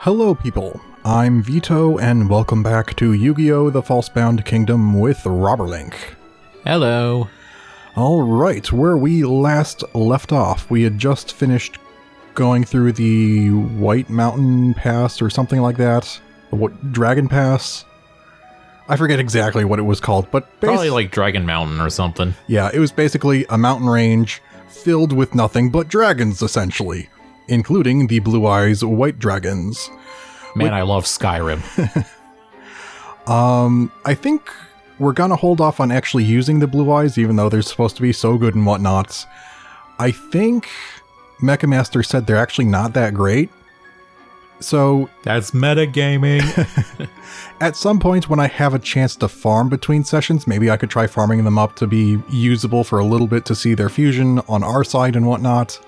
Hello people, I'm Vito and welcome back to Yu-Gi-Oh! The Falsebound Kingdom with Robberlink. Hello. Alright, where we last left off, we had just finished going through the White Mountain Pass or something like that. What, Dragon Pass? I forget exactly what it was called, but probably like Dragon Mountain or something. Yeah, it was basically a mountain range filled with nothing but dragons, essentially, including the Blue Eyes White Dragons. Man, I love Skyrim. I think we're gonna hold off on actually using the Blue Eyes, even though they're supposed to be so good and whatnot. I think Mecha Master said they're actually not that great. So that's metagaming. At some point when I have a chance to farm between sessions, maybe I could try farming them up to be usable for a little bit to see their fusion on our side and whatnot.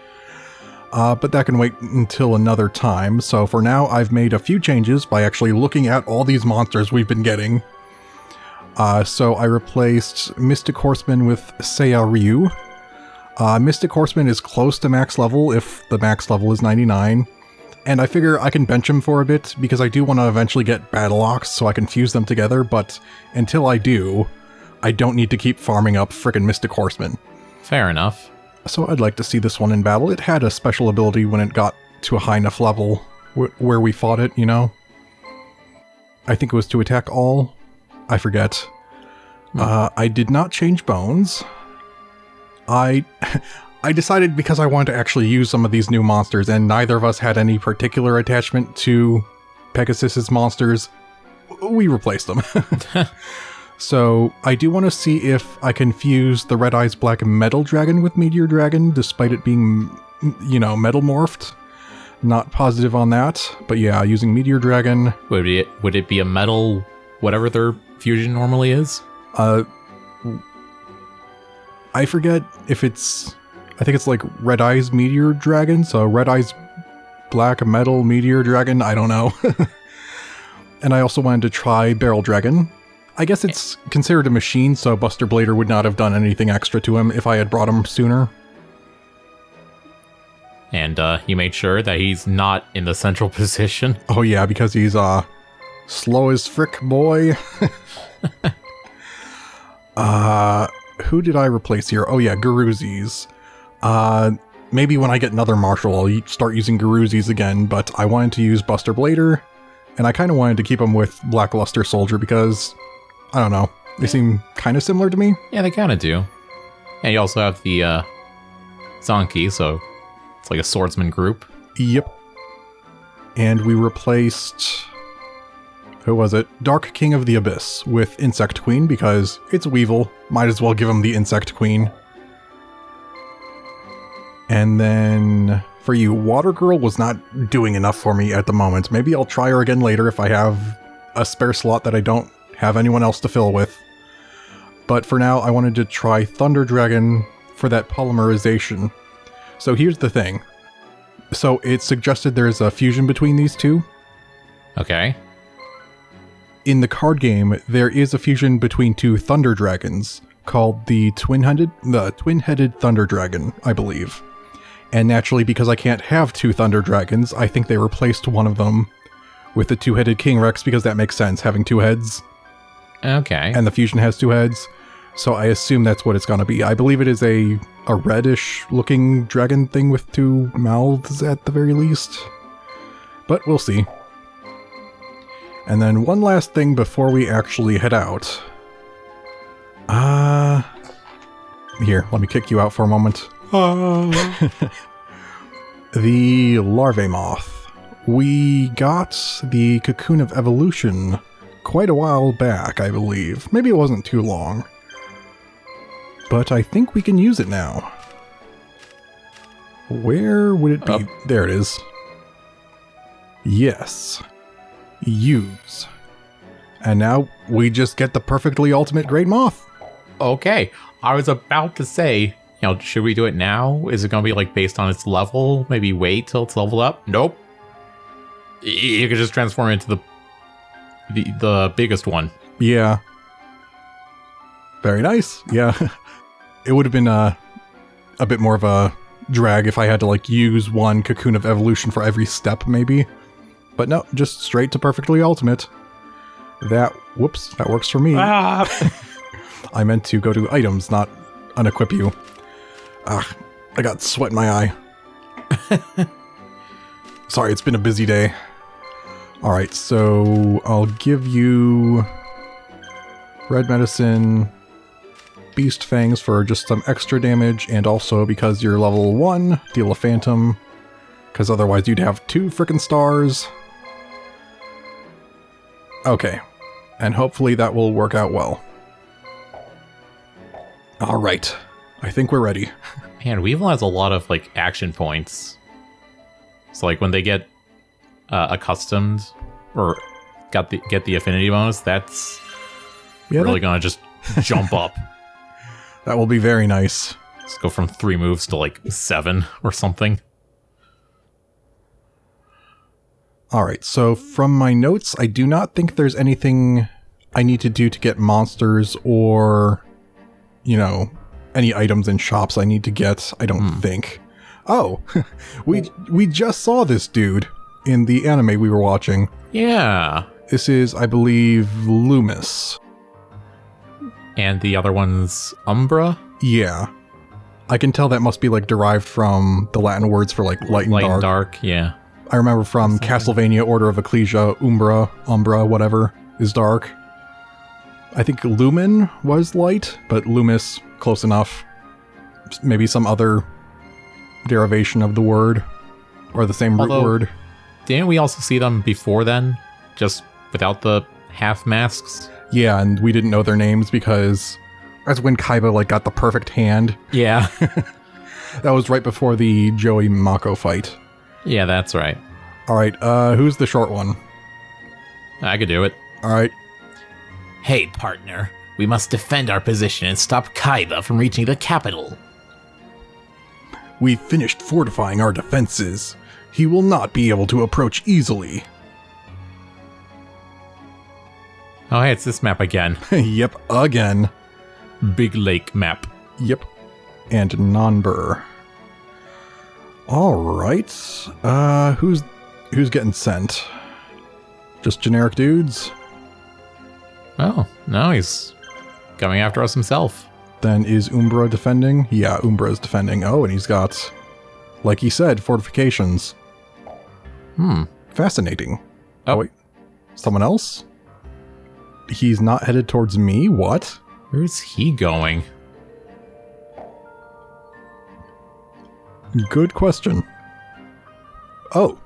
But that can wait until another time. So for now, I've made a few changes by actually looking at all these monsters we've been getting. So I replaced Mystic Horseman with Seiya Ryu. Mystic Horseman is close to max level if the max level is 99. And I figure I can bench him for a bit because I do want to eventually get Battle Ox so I can fuse them together. But until I do, I don't need to keep farming up frickin' Mystic Horseman. Fair enough. So I'd like to see this one in battle. It had a special ability when it got to a high enough level where we fought it, you know? I think it was to attack all. I forget. I did not change bones. I decided because I wanted to actually use some of these new monsters and neither of us had any particular attachment to Pegasus's monsters, we replaced them. So, I do want to see if I can fuse the Red Eyes Black Metal Dragon with Meteor Dragon, despite it being, you know, metal morphed. Not positive on that, but yeah, using Meteor Dragon. Would it be a metal, whatever their fusion normally is? I forget if it's, I think it's like Red Eyes Meteor Dragon, so Red Eyes Black Metal Meteor Dragon, I don't know. And I also wanted to try Barrel Dragon. I guess it's considered a machine, so Buster Blader would not have done anything extra to him if I had brought him sooner. And you made sure that he's not in the central position? Oh yeah, because he's slow as frick, boy. Who did I replace here? Oh yeah, Garuzis. Maybe when I get another Marshal, I'll start using Garuzis again, but I wanted to use Buster Blader, and I kind of wanted to keep him with Blackluster Soldier because, I don't know, they seem kind of similar to me. Yeah, they kind of do. And you also have the Zonky, so it's like a swordsman group. Yep. And we replaced, who was it? Dark King of the Abyss with Insect Queen because it's Weevil. Might as well give him the Insect Queen. And then for you, Water Girl was not doing enough for me at the moment. Maybe I'll try her again later if I have a spare slot that I don't have anyone else to fill with. But for now, I wanted to try Thunder Dragon for that polymerization. So here's the thing. So it suggested there's a fusion between these two. Okay. In the card game, there is a fusion between two Thunder Dragons called the Twin-Headed Thunder Dragon, I believe. And naturally, because I can't have two Thunder Dragons, I think they replaced one of them with the two-headed King Rex because that makes sense, having two heads. Okay. And the fusion has two heads, so I assume that's what it's gonna be. I believe it is a reddish-looking dragon thing with two mouths at the very least. But we'll see. And then one last thing before we actually head out. Here, let me kick you out for a moment. The Larvae Moth. We got the Cocoon of Evolution quite a while back, I believe. Maybe it wasn't too long. But I think we can use it now. Where would it be? There it is. Yes. Use. And now we just get the perfectly ultimate Great Moth. Okay. I was about to say, should we do it now? Is it going to be like based on its level? Maybe wait till it's leveled up? Nope. You could just transform it into the biggest one. Yeah. Very nice. Yeah. It would have been a bit more of a drag if I had to like use one Cocoon of Evolution for every step, maybe. But no, just straight to perfectly ultimate. Whoops, that works for me. Ah! I meant to go to items, not unequip you. Ah, I got sweat in my eye. Sorry, it's been a busy day. Alright, so I'll give you red medicine, beast fangs for just some extra damage, and also because you're level 1, deal a phantom, because otherwise you'd have 2 frickin' stars. Okay, and hopefully that will work out well. Alright, I think we're ready. Man, Weevil has a lot of, like, action points. So, like, when they get accustomed or get the affinity bonus, that's really gonna just jump up. That will be very nice. Let's go from 3 moves to, like, 7 or something. Alright, so from my notes, I do not think there's anything I need to do to get monsters or, you know, any items in shops I need to get, I don't think. Oh, we just saw this dude in the anime we were watching. Yeah. This is, I believe, Lumis. And the other one's Umbra? Yeah. I can tell that must be, like, derived from the Latin words for, like, light and dark. Light and dark, yeah. I remember from Castlevania Order of Ecclesia, Umbra, whatever, is dark. I think Lumen was light, but Lumis, close enough. Maybe some other derivation of the word, or the same root word. Didn't we also see them before then? Just without the half masks? Yeah, and we didn't know their names because that's when Kaiba, like, got the perfect hand. Yeah. That was right before the Joey Mako fight. Yeah, that's right. Alright, who's the short one? I could do it. Alright. Hey, partner. We must defend our position and stop Kaiba from reaching the capital. We finished fortifying our defenses. He will not be able to approach easily. Oh, hey, it's this map again. Yep, again. Big Lake map. Yep. And Nonnber. Alright. Who's getting sent? Just generic dudes? Oh, no, he's coming after us himself. Then is Umbra defending? Yeah, Umbra is defending. Oh, and he's got, like he said, fortifications. Fascinating. Oh, wait. Someone else? He's not headed towards me? What? Where's he going? Good question. Oh.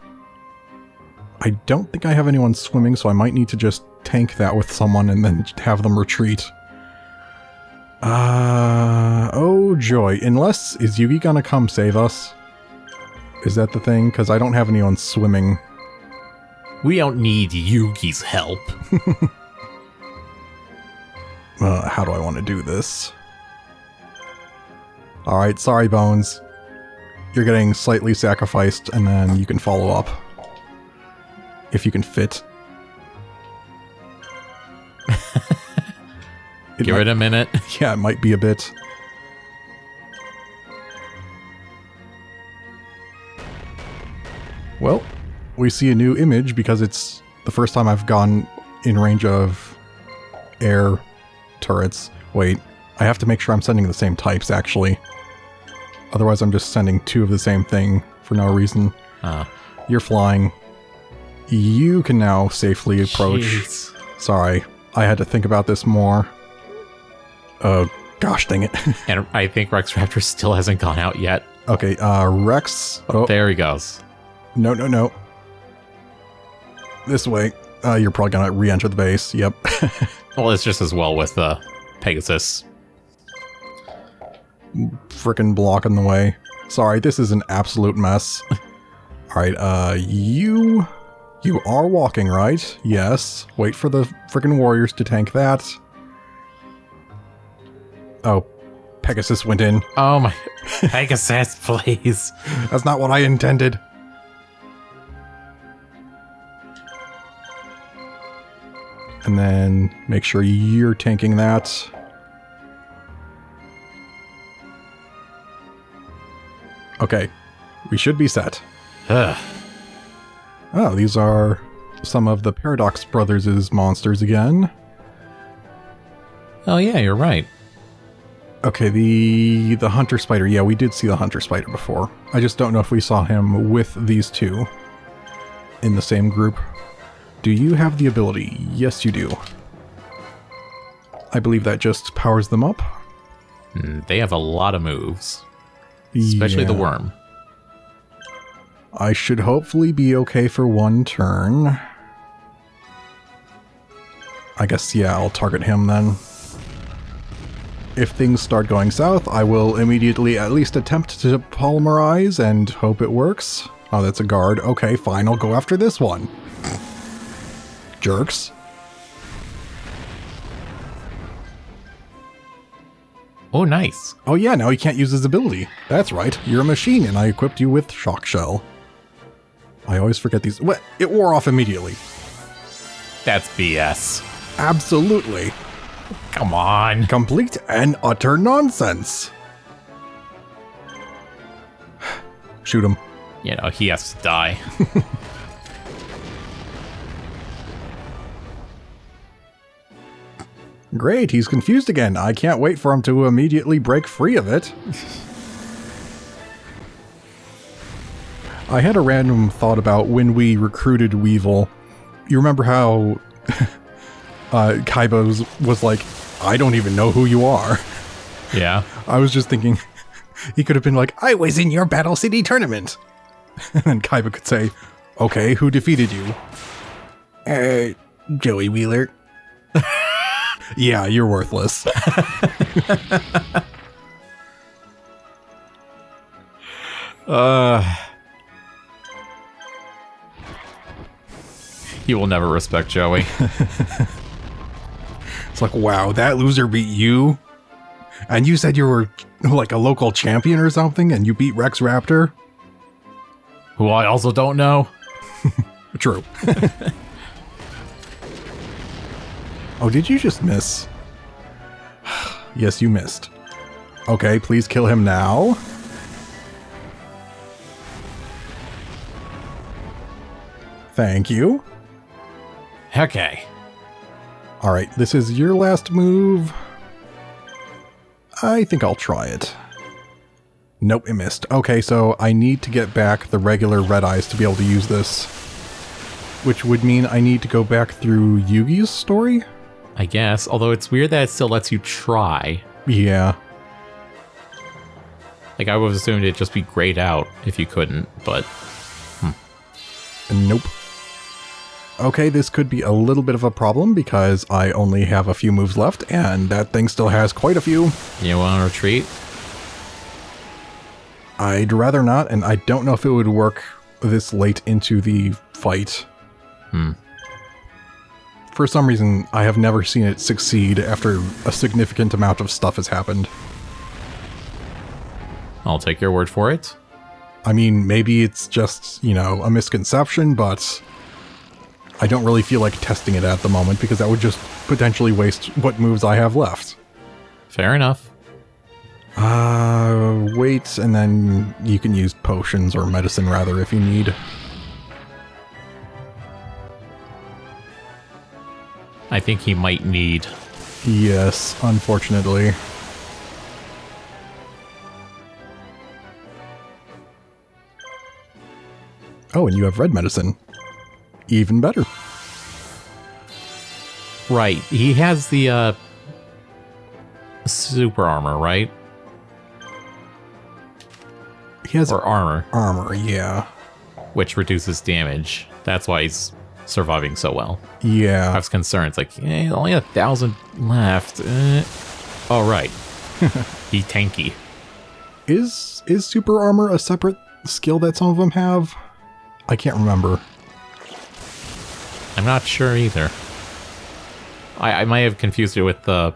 I don't think I have anyone swimming, so I might need to just tank that with someone and then have them retreat. Oh joy. Unless, is Yugi gonna come save us? Is that the thing? Because I don't have anyone swimming. We don't need Yugi's help. How do I want to do this? Alright, sorry Bones. You're getting slightly sacrificed, and then you can follow up. If you can fit. Give it a minute. Yeah, it might be a bit. Well, we see a new image because it's the first time I've gone in range of air turrets. Wait, I have to make sure I'm sending the same types, actually. Otherwise, I'm just sending 2 of the same thing for no reason. You're flying. You can now safely approach. Jeez. Sorry, I had to think about this more. Oh, gosh dang it. And I think Rex Raptor still hasn't gone out yet. Okay, Rex. Oh, there he goes. No. This way. You're probably gonna re-enter the base. Yep. Well, it's just as well with Pegasus. Frickin' block in the way. Sorry, this is an absolute mess. Alright, you are walking, right? Yes. Wait for the frickin' warriors to tank that. Oh, Pegasus went in. Oh my... Pegasus, please. That's not what I intended. And then make sure you're tanking that. Okay, we should be set. Ugh. Oh, these are some of the Paradox Brothers' monsters again. Oh yeah, you're right. Okay, the Hunter Spider. Yeah, we did see the Hunter Spider before. I just don't know if we saw him with these two in the same group. Do you have the ability? Yes, you do. I believe that just powers them up. They have a lot of moves. Especially the worm. I should hopefully be okay for one turn. I guess, yeah, I'll target him then. If things start going south, I will immediately at least attempt to polymerize and hope it works. Oh, that's a guard. Okay, fine, I'll go after this one. Jerks. Oh, nice. Oh yeah, now he can't use his ability. That's right, you're a machine and I equipped you with Shock Shell. I always forget these. What? It wore off immediately. That's BS. Absolutely. Come on. Complete and utter nonsense. Shoot him. You know, he has to die. Great, he's confused again. I can't wait for him to immediately break free of it. I had a random thought about when we recruited Weevil. You remember how Kaiba was like, I don't even know who you are. Yeah. I was just thinking, he could have been like, I was in your Battle City tournament. And then Kaiba could say, okay, who defeated you? Joey Wheeler. Yeah, you're worthless. You will never respect Joey. It's like, wow, that loser beat you? And you said you were like a local champion or something, and you beat Rex Raptor? Who I also don't know. True. Oh, did you just miss? Yes, you missed. Okay, please kill him now. Thank you. Okay. Alright, this is your last move. I think I'll try it. Nope, it missed. Okay, so I need to get back the regular red eyes to be able to use this. Which would mean I need to go back through Yugi's story? I guess, although it's weird that it still lets you try. Yeah. Like, I would have assumed it'd just be grayed out if you couldn't, but... Nope. Okay, this could be a little bit of a problem because I only have a few moves left, and that thing still has quite a few. You want to retreat? I'd rather not, and I don't know if it would work this late into the fight. For some reason, I have never seen it succeed after a significant amount of stuff has happened. I'll take your word for it. I mean, maybe it's just, you know, a misconception, but I don't really feel like testing it at the moment because that would just potentially waste what moves I have left. Fair enough. Wait, and then you can use potions or medicine rather if you need. I think he might need. Yes, unfortunately. Oh, and you have red medicine. Even better. Right, he has the, super armor, right? He has or armor. Armor, yeah. Which reduces damage. That's why he's surviving so well. Yeah. I was concerned. It's like, only 1,000 left. Oh, right. He tanky. Is super armor a separate skill that some of them have? I can't remember. I'm not sure either. I might have confused it with the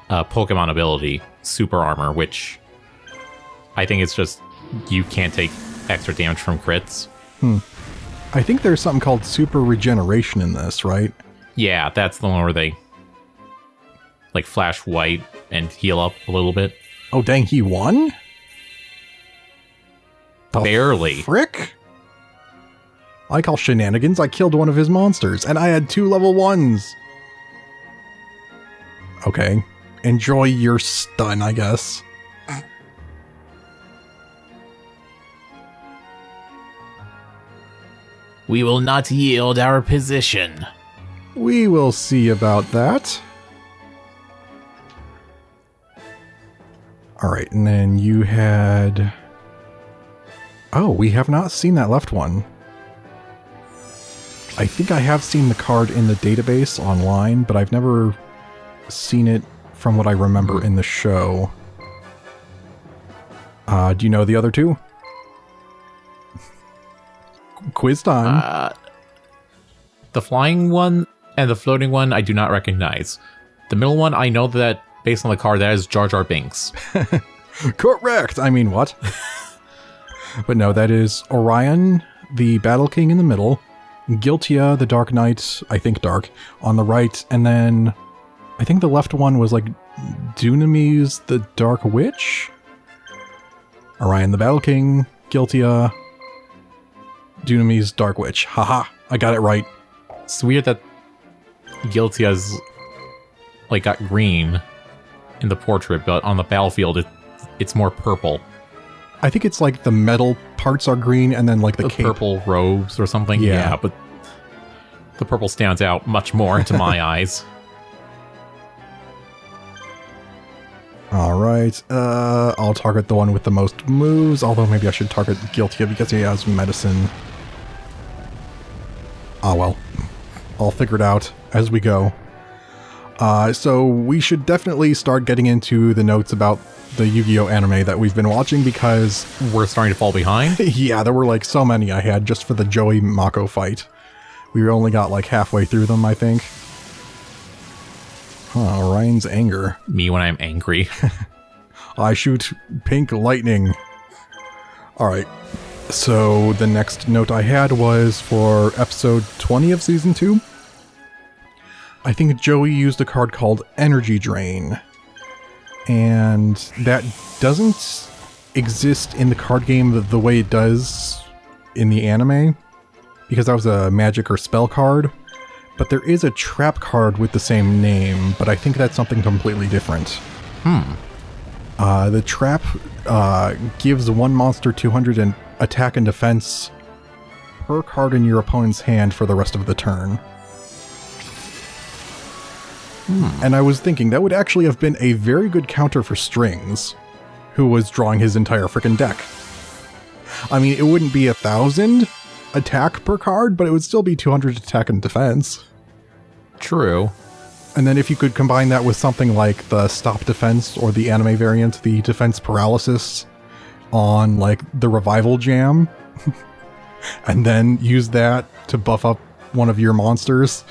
Pokemon ability, super armor, which I think it's just you can't take extra damage from crits. I think there's something called super regeneration in this, right? Yeah, that's the one where they like flash white and heal up a little bit. Oh, dang, he won? The Barely. Frick? I call shenanigans. I killed one of his monsters, and I had 2 level 1s. Okay. Enjoy your stun, I guess. We will not yield our position. We will see about that. Alright, and then you had... Oh, we have not seen that left one. I think I have seen the card in the database online, but I've never seen it from what I remember in the show. Do you know the other 2? Quiz time. The flying one and the floating one I do not recognize. The middle one, I know that based on the card, that is Jar Jar Binks. Correct! I mean, what? But no, that is Orion, the Battle King in the middle, Giltia, the Dark Knight, I think Dark, on the right, and then I think the left one was like Dunamis, the Dark Witch? Orion, the Battle King, Giltia, Dunamis, Dark Witch. Haha, I got it right. It's weird that Giltia's like got green in the portrait, but on the battlefield it's more purple. I think it's like the metal parts are green and then like the cape. Purple robes or something. Yeah, but the purple stands out much more to my eyes. Alright, I'll target the one with the most moves, although maybe I should target Giltia because he has medicine. Ah well, I'll figure it out as we go. So we should definitely start getting into the notes about the Yu-Gi-Oh! Anime that we've been watching because... We're starting to fall behind? Yeah, there were like so many I had just for the Joey Mako fight. We only got like halfway through them, I think. Ryan's anger. Me when I'm angry. I shoot pink lightning. Alright, so the next note I had was for episode 20 of season 2. I think Joey used a card called Energy Drain. And that doesn't exist in the card game the way it does in the anime, because that was a magic or spell card. But there is a trap card with the same name, but I think that's something completely different. The trap gives one monster 200 in attack and defense per card in your opponent's hand for the rest of the turn. And I was thinking that would actually have been a very good counter for Strings, who was drawing his entire frickin' deck. I mean, it wouldn't be 1,000 attack per card, but it would still be 200 attack and defense. True. And then if you could combine that with something like the Stop Defense, or the anime variant, the Defense Paralysis, on like the Revival Jam, and then use that to buff up one of your monsters,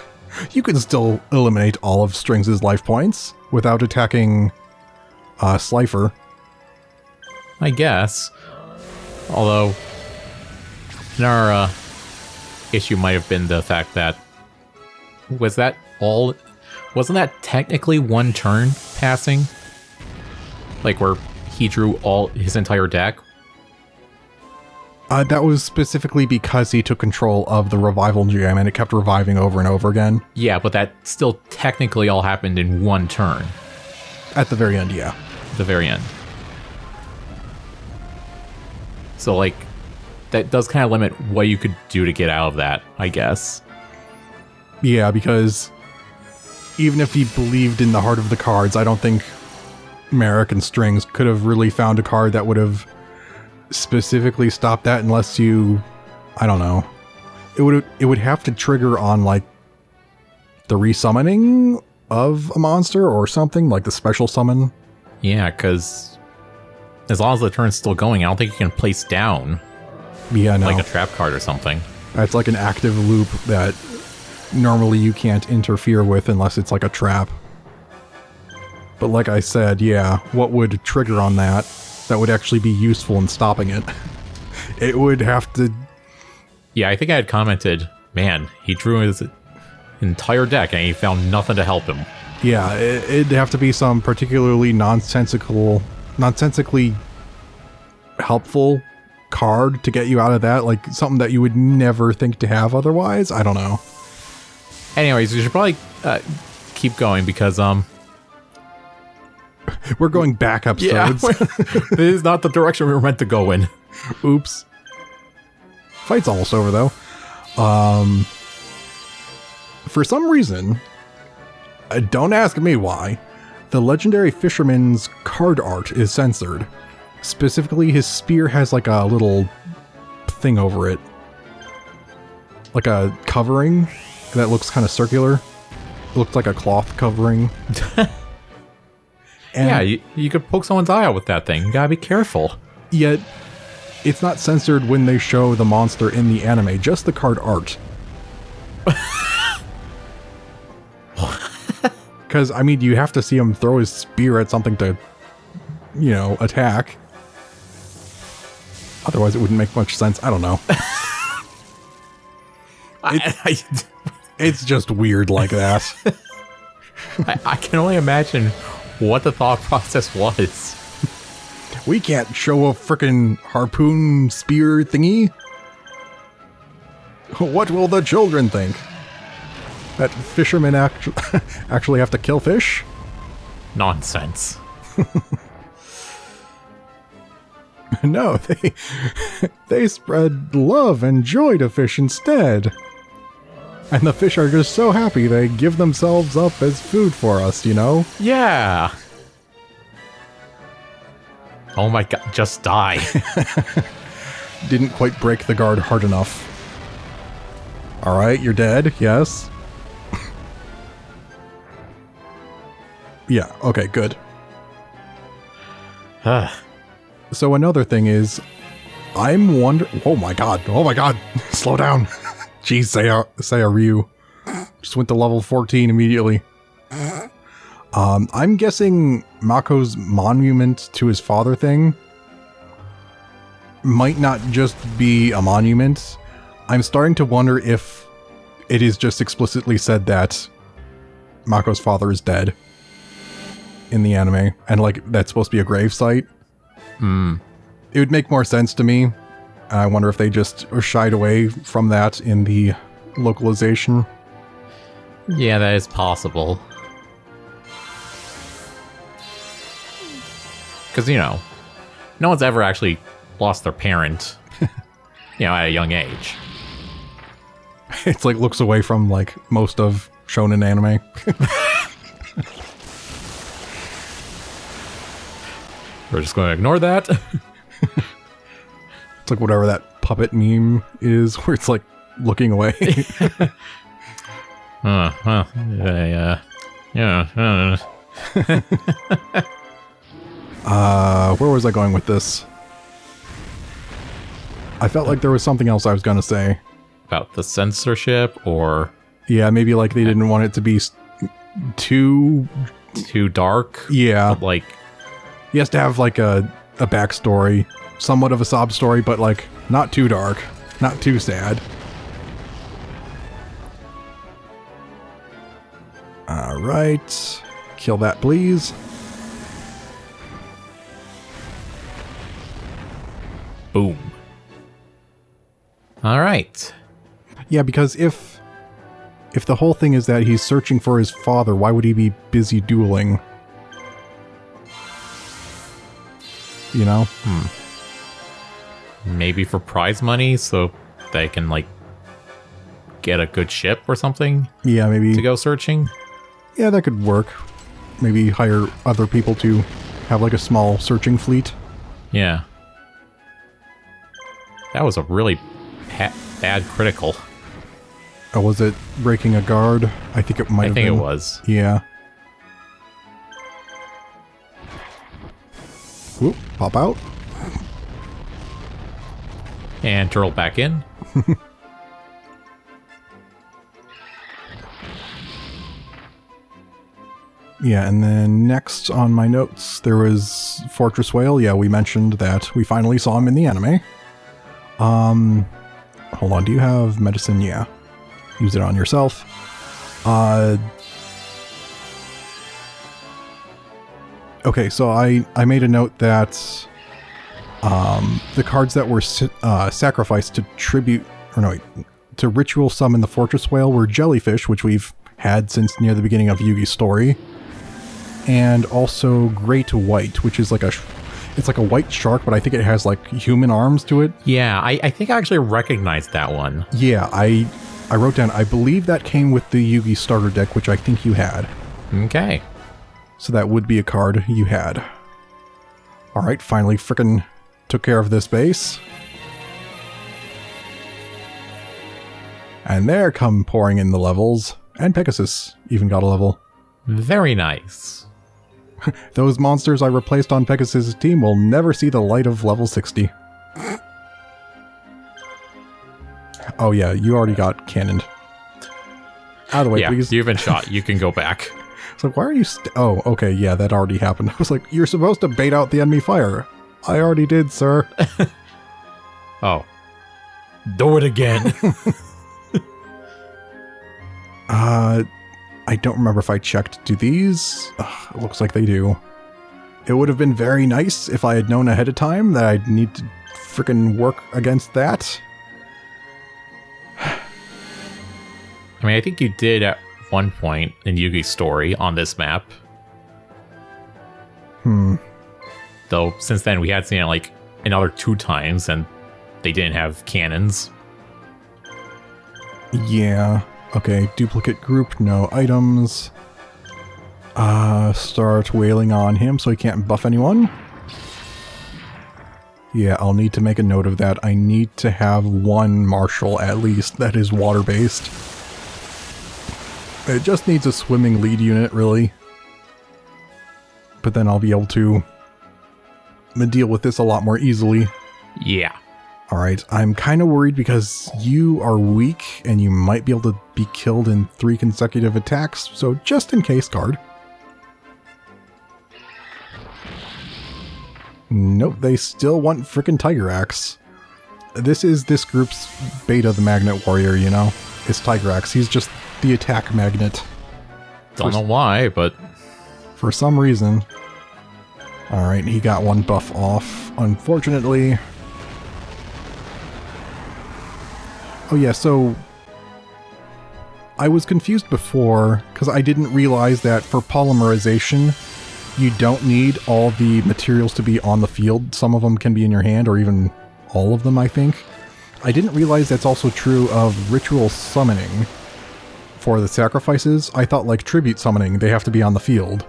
you can still eliminate all of Strings' life points without attacking Slifer. I guess. Although, our issue might have been the fact that... Wasn't that technically one turn passing? Like where he drew all his entire deck? That was specifically because he took control of the Revival Jam and it kept reviving over and over again. Yeah, but that still technically all happened in one turn. At the very end, yeah. At the very end. So, like, that does kind of limit what you could do to get out of that, I guess. Yeah, because even if he believed in the heart of the cards, I don't think Merrick and Strings could have really found a card that would have specifically stopped that unless you... I don't know. It would have to trigger on, like, the resummoning of a monster or something, like the special summon. Yeah, because as long as the turn's still going, I don't think you can place down like a trap card or something. It's like an active loop that normally you can't interfere with unless it's like a trap. But like I said, yeah, what would trigger on that would actually be useful in stopping it? It would have to... Yeah, I think I had commented, man, he drew his entire deck and he found nothing to help him. Yeah, it'd have to be some particularly nonsensically helpful card to get you out of that, like something that you would never think to have otherwise. I don't know. Anyways, we should probably keep going because we're going back episodes. This is not the direction we were meant to go in. Oops. Fight's almost over though. For some reason, don't ask me why, the legendary fisherman's card art is censored. Specifically, his spear has like a little thing over it. Like a covering that looks kind of circular. It looks like a cloth covering. Yeah, you could poke someone's eye out with that thing. You gotta be careful. Yet, it's not censored when they show the monster in the anime, just the card art. Because, I mean, you have to see him throw his spear at something to, you know, attack. Otherwise, it wouldn't make much sense. I don't know. It's just weird like that. I can only imagine what the thought process was. We can't show a frickin' harpoon spear thingy. What will the children think? That fishermen actually have to kill fish? Nonsense. No, they spread love and joy to fish instead. And the fish are just so happy they give themselves up as food for us, you know? Yeah. Oh my god, just die. Didn't quite break the guard hard enough. Alright, you're dead, yes. Yeah, okay, good. So another thing is, I'm wondering... Oh my god, slow down. Jeez, say a Ryu. Just went to level 14 immediately. I'm guessing Mako's monument to his father thing might not just be a monument. I'm starting to wonder if it is just explicitly said that Mako's father is dead in the anime, and like that's supposed to be a gravesite. It would make more sense to me. I wonder if they just shied away from that in the localization. Yeah, that is possible. Because, you know, no one's ever actually lost their parent, you know, at a young age. It's like looks away from like most of shonen anime. We're just going to ignore that. It's like whatever that puppet meme is, where it's like looking away. Well, yeah. Where was I going with this? I felt like there was something else I was going to say. About the censorship, or... Yeah, maybe like they didn't want it to be too dark? Yeah. But like... He has to have like a backstory, somewhat of a sob story, but like not too dark, not too sad. Alright. Kill that, please. Boom. Alright. Yeah, because if the whole thing is that he's searching for his father, why would he be busy dueling? You know? Maybe for prize money, so they can, like, get a good ship or something? Yeah, maybe. To go searching? Yeah, that could work. Maybe hire other people to have, like, a small searching fleet. Yeah. That was a really bad critical. Oh, was it breaking a guard? I think it might have been. I think it was. Yeah. Whoop, pop out. And turtle back in. Yeah, and then next on my notes, there was Fortress Whale. Yeah, we mentioned that we finally saw him in the anime. Hold on, do you have medicine? Yeah. Use it on yourself. Okay, so I made a note that The cards that were sacrificed to to ritual summon the Fortress Whale were Jellyfish, which we've had since near the beginning of Yugi's story, and also Great White, which is it's like a white shark, but I think it has like human arms to it. Yeah, I think I actually recognized that one. Yeah, I wrote down, I believe that came with the Yugi starter deck, which I think you had. Okay. So that would be a card you had. Alright, finally frickin' took care of this base. And there come pouring in the levels. And Pegasus even got a level. Very nice. Those monsters I replaced on Pegasus' team will never see the light of level 60. Oh yeah, you already got cannoned. Out of the way, yeah, please. You've been shot. You can go back. It's like, why are you oh, okay, yeah, that already happened. I was like, you're supposed to bait out the enemy fire. I already did, sir. Oh. Do it again. I don't remember if I checked. Do these? Ugh, it looks like they do. It would have been very nice if I had known ahead of time that I'd need to frickin' work against that. I mean, I think you did at one point in Yugi's story on this map. Though, since then, we had seen it like another 2 times, and they didn't have cannons. Yeah. Okay, duplicate group, no items. Start wailing on him so he can't buff anyone. Yeah, I'll need to make a note of that. I need to have one marshal at least that is water-based. It just needs a swimming lead unit, really. But then I'll be able to deal with this a lot more easily. Yeah. Alright, I'm kind of worried because you are weak and you might be able to be killed in 3 consecutive attacks, so just in case, guard. Nope, they still want frickin' Tiger Axe. This is this group's beta, the Magnet Warrior, you know? It's Tiger Axe, he's just the attack magnet. Don't know why, but... For some reason. Alright, he got 1 buff off, unfortunately. Oh yeah, so I was confused before because I didn't realize that for polymerization, you don't need all the materials to be on the field. Some of them can be in your hand, or even all of them, I think. I didn't realize that's also true of ritual summoning for the sacrifices. I thought like tribute summoning, they have to be on the field.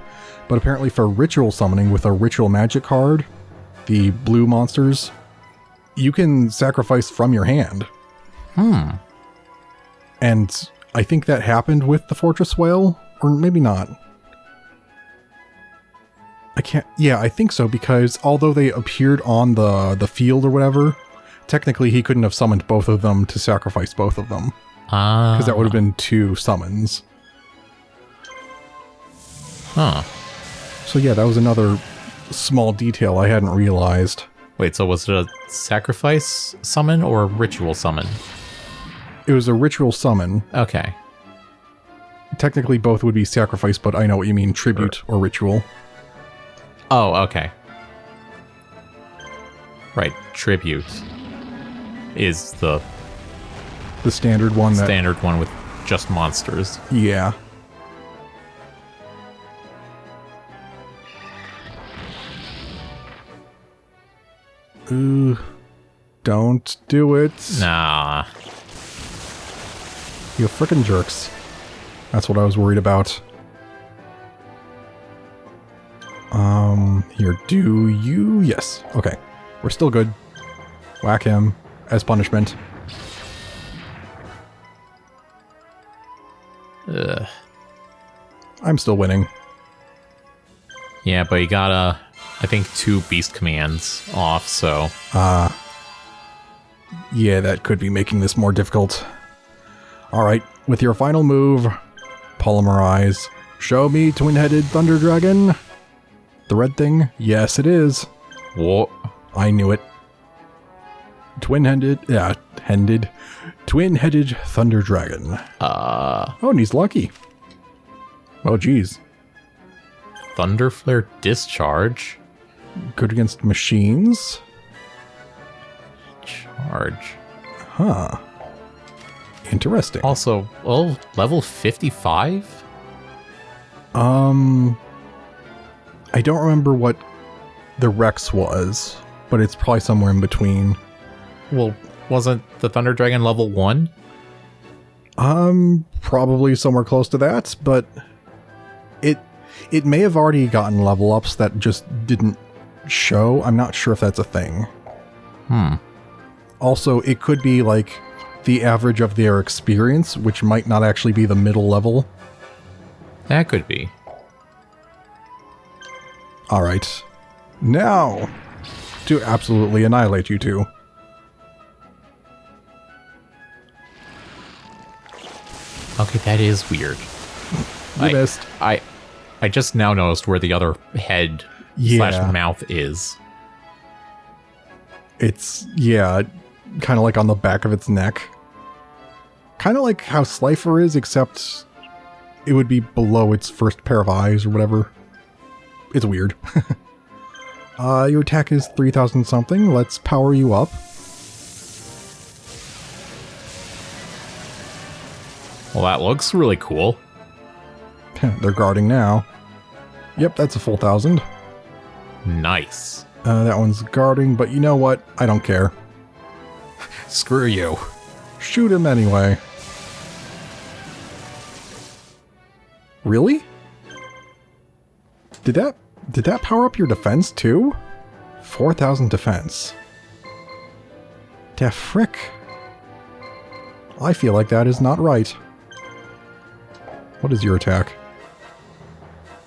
But apparently for ritual summoning with a ritual magic card, the blue monsters, you can sacrifice from your hand. And I think that happened with the Fortress Whale, or maybe not. I can't... Yeah, I think so, because although they appeared on the field or whatever, technically he couldn't have summoned both of them to sacrifice both of them. Because that would have been 2 summons. Huh. So yeah, that was another small detail I hadn't realized. Wait, so was it a sacrifice summon or a ritual summon? It was a ritual summon. Okay. Technically both would be sacrifice, but I know what you mean, tribute or ritual. Oh, okay. Right, tribute is the standard one. Standard one with just monsters. Yeah. Ooh. Don't do it. Nah. You frickin' jerks. That's what I was worried about. Here, do you? Yes. Okay. We're still good. Whack him as punishment. Ugh. I'm still winning. Yeah, but you got, I think 2 beast commands off, so... Yeah, that could be making this more difficult. Alright, with your final move, polymerize. Show me twin-headed Thunder Dragon. The red thing? Yes, it is. What? I knew it. Twin-headed Thunder Dragon. Oh, and he's lucky. Oh, geez. Thunder Flare Discharge? Good against machines. charge. Huh. Interesting. Also, well, level 55? I don't remember what the Rex was, but it's probably somewhere in between. Well, wasn't the Thunder Dragon level 1? Probably somewhere close to that, but it may have already gotten level ups that just didn't show. I'm not sure if that's a thing. Also, it could be like the average of their experience, which might not actually be the middle level. That could be. Alright. Now, to absolutely annihilate you two. Okay, that is weird. You missed. I just now noticed where the other head slash mouth is. It's, yeah, kind of like on the back of its neck. Kind of like how Slifer is, except it would be below its first pair of eyes or whatever. It's weird. Your attack is 3,000 something. Let's power you up. Well, that looks really cool. They're guarding now. Yep, that's a full 1,000. Nice. That one's guarding, but you know what? I don't care. Screw you. Shoot him anyway. Really? Did that power up your defense too? 4,000 defense. Da frick. I feel like that is not right. What is your attack?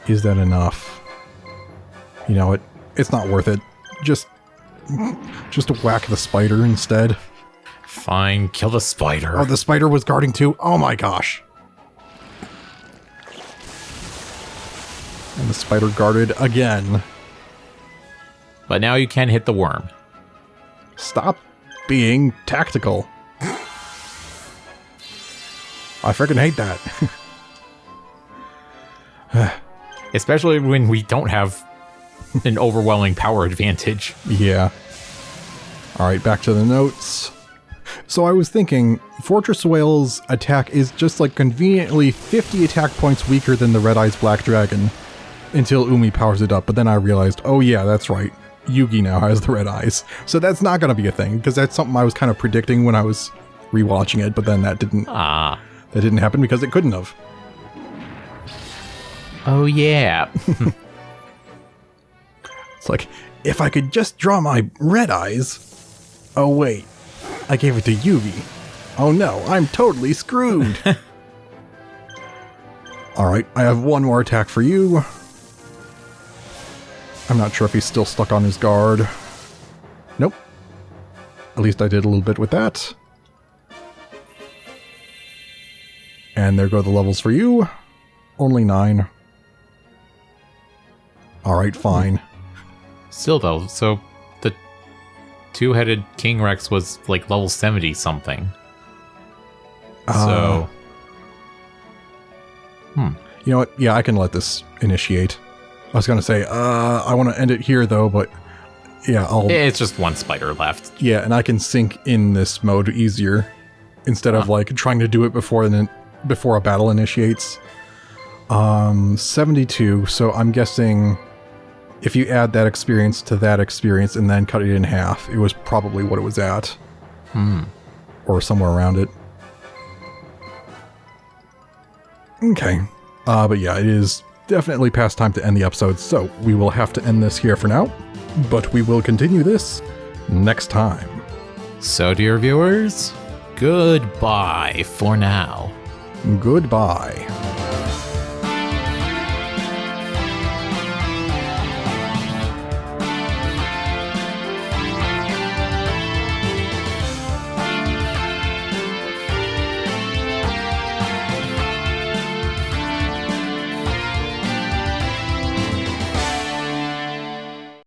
Is that enough? You know what? It's not worth it. Just whack the spider instead. Fine, kill the spider. Oh, the spider was guarding too? Oh my gosh. And the spider guarded again. But now you can hit the worm. Stop being tactical. I freaking hate that. Especially when we don't have an overwhelming power advantage. Yeah. Alright, back to the notes. So I was thinking, Fortress Whale's attack is just like conveniently 50 attack points weaker than the Red Eyes Black Dragon until Umi powers it up, but then I realized, oh yeah, that's right. Yugi now has the red eyes. So that's not going to be a thing, because that's something I was kind of predicting when I was rewatching it, but then that didn't happen because it couldn't have. Oh yeah. It's like, if I could just draw my red eyes. Oh wait, I gave it to Yugi. Oh no, I'm totally screwed. Alright, I have one more attack for you. I'm not sure if he's still stuck on his guard. Nope. At least I did a little bit with that. And there go the levels for you. Only 9. Alright, fine. Still though, so the two-headed King Rex was like level 70 something. So... You know what? Yeah, I can let this initiate. I was going to say, I want to end it here though, but yeah, It's just one spider left. Yeah, and I can sync in this mode easier instead of like trying to do it before a battle initiates. 72, so I'm guessing if you add that experience to that experience and then cut it in half, it was probably what it was at. Or somewhere around it. Okay. But yeah, it is definitely past time to end the episode, so we will have to end this here for now. But we will continue this next time. So, dear viewers, goodbye for now. Goodbye.